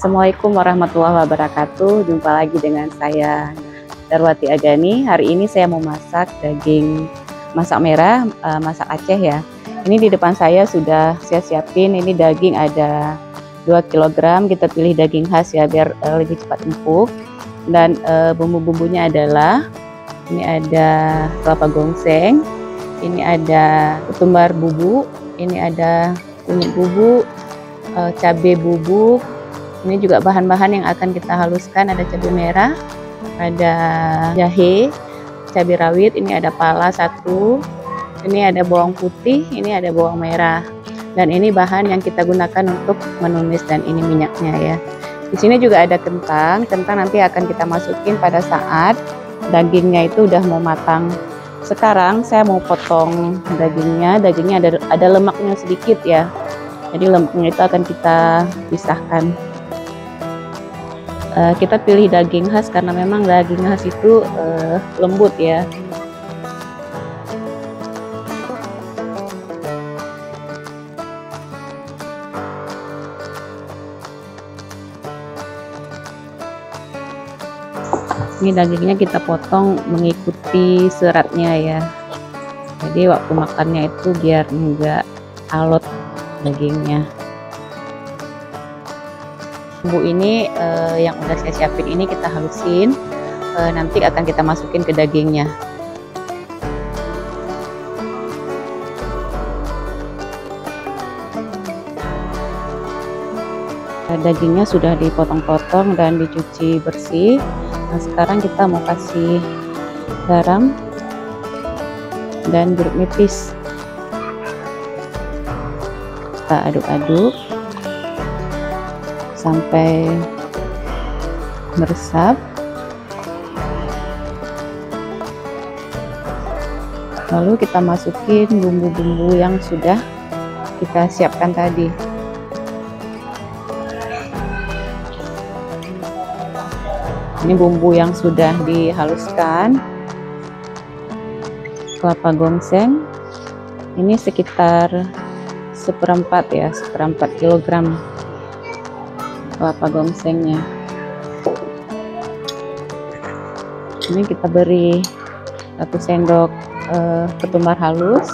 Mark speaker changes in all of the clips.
Speaker 1: Assalamualaikum warahmatullahi wabarakatuh. Jumpa lagi dengan saya Darwati Agani. Hari ini saya mau masak daging masak merah, masak Aceh ya. Ini di depan saya sudah saya siapin. Ini daging ada 2 kg. Kita pilih daging khas ya biar lebih cepat empuk. Dan bumbu-bumbunya adalah ini ada kelapa gongseng, ini ada ketumbar bubuk, ini ada kunyit bubuk, cabai bubuk. Ini juga bahan-bahan yang akan kita haluskan, ada cabai merah, ada jahe, cabai rawit, ini ada pala 1, ini ada bawang putih, ini ada bawang merah. Dan ini bahan yang kita gunakan untuk menumis, dan ini minyaknya ya. Di sini juga ada kentang. Kentang nanti akan kita masukin pada saat dagingnya itu udah mau matang. Sekarang saya mau potong dagingnya. Dagingnya ada lemaknya sedikit ya. Jadi lemaknya itu akan kita pisahkan. Kita pilih daging khas karena memang daging khas itu lembut ya. Ini dagingnya kita potong mengikuti seratnya ya. Jadi waktu makannya itu biar enggak alot dagingnya. Bumbu ini yang udah saya siapin ini kita halusin, nanti akan kita masukin ke dagingnya. Dagingnya sudah dipotong-potong dan dicuci bersih. Nah, sekarang kita mau kasih garam dan jeruk nipis. Kita aduk-aduk sampai meresap. Lalu kita masukin bumbu-bumbu yang sudah kita siapkan tadi. Ini bumbu yang sudah dihaluskan. Kelapa gongseng ini sekitar 1/4 ya, 1/4 kilogram kelapa gongsengnya. Ini kita beri 1 sendok ketumbar halus,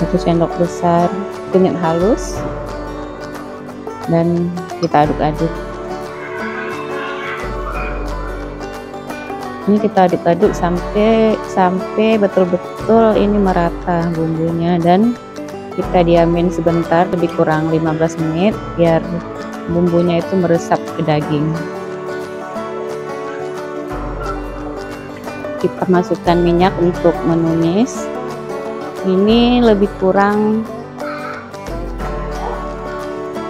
Speaker 1: 1 sendok besar kunyit halus, dan kita aduk-aduk. Ini kita aduk-aduk sampai betul-betul ini merata bumbunya, dan kita diamin sebentar, lebih kurang 15 menit biar bumbunya itu meresap ke daging. Kita masukkan minyak untuk menumis. Ini lebih kurang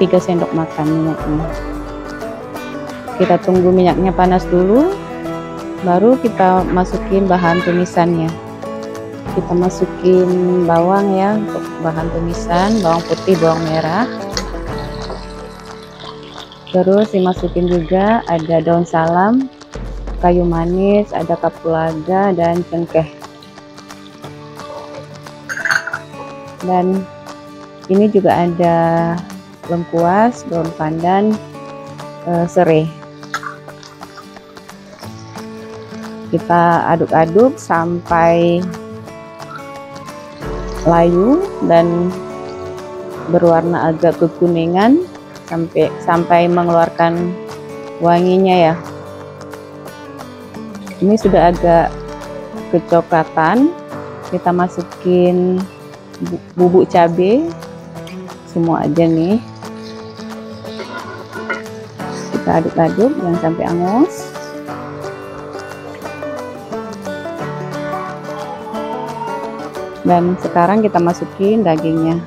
Speaker 1: 3 sendok makan minyaknya. Kita tunggu minyaknya panas dulu, baru kita masukin bahan tumisannya. Kita masukin bawang ya untuk bahan tumisan, bawang putih, bawang merah. Terus dimasukin juga ada daun salam, kayu manis, ada kapulaga, dan cengkeh. Dan ini juga ada lengkuas, daun pandan, serai. Kita aduk-aduk sampai layu dan berwarna agak kekuningan sampai mengeluarkan wanginya ya. Ini sudah agak kecoklatan. Kita masukin bubuk cabai semua aja nih. Kita aduk-aduk jangan sampai angus. Dan sekarang kita masukin dagingnya.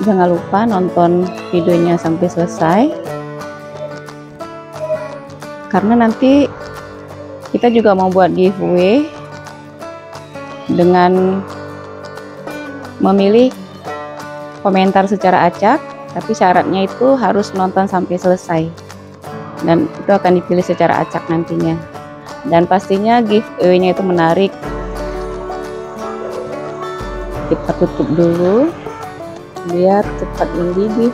Speaker 1: Jangan lupa nonton videonya sampai selesai, karena nanti kita juga mau buat giveaway dengan memilih komentar secara acak, tapi syaratnya itu harus nonton sampai selesai. dan itu akan dipilih secara acak nantinya. Dan pastinya giveaway-nya itu menarik. Kita tutup dulu biar cepat mendidih.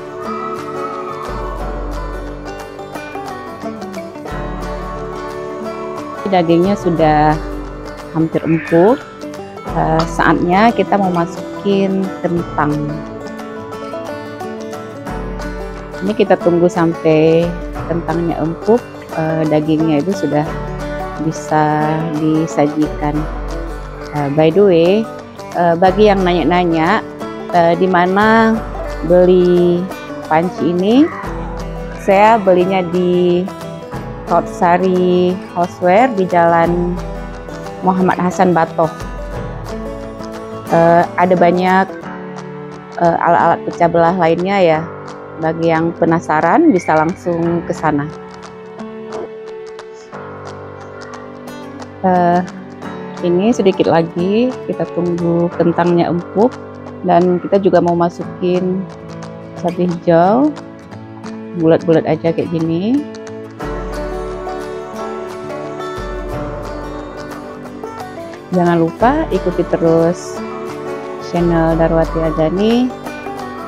Speaker 1: Dagingnya sudah hampir empuk. Saatnya kita mau masukin kentang. Ini kita tunggu sampai kentangnya empuk, dagingnya itu sudah bisa disajikan. By the way, bagi yang nanya-nanya di mana beli panci ini, saya belinya di Kautsari Houseware di Jalan Muhammad Hasan Batoh. Ada banyak alat-alat pecah belah lainnya ya. Bagi yang penasaran bisa langsung ke sana. Ini sedikit lagi kita tunggu kentangnya empuk, dan kita juga mau masukin cabai hijau bulat-bulat aja kayak gini. Jangan lupa ikuti terus channel Darwati Agani.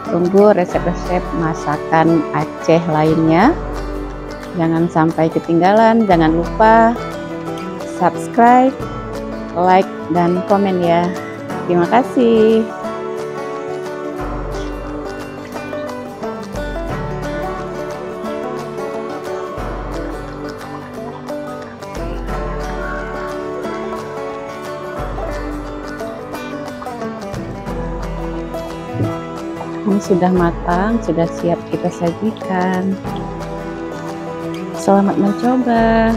Speaker 1: Tunggu resep-resep masakan Aceh lainnya. Jangan sampai ketinggalan. Jangan lupa subscribe, like, dan komen ya. Terima kasih. Ini sudah matang, sudah siap kita sajikan. Selamat mencoba.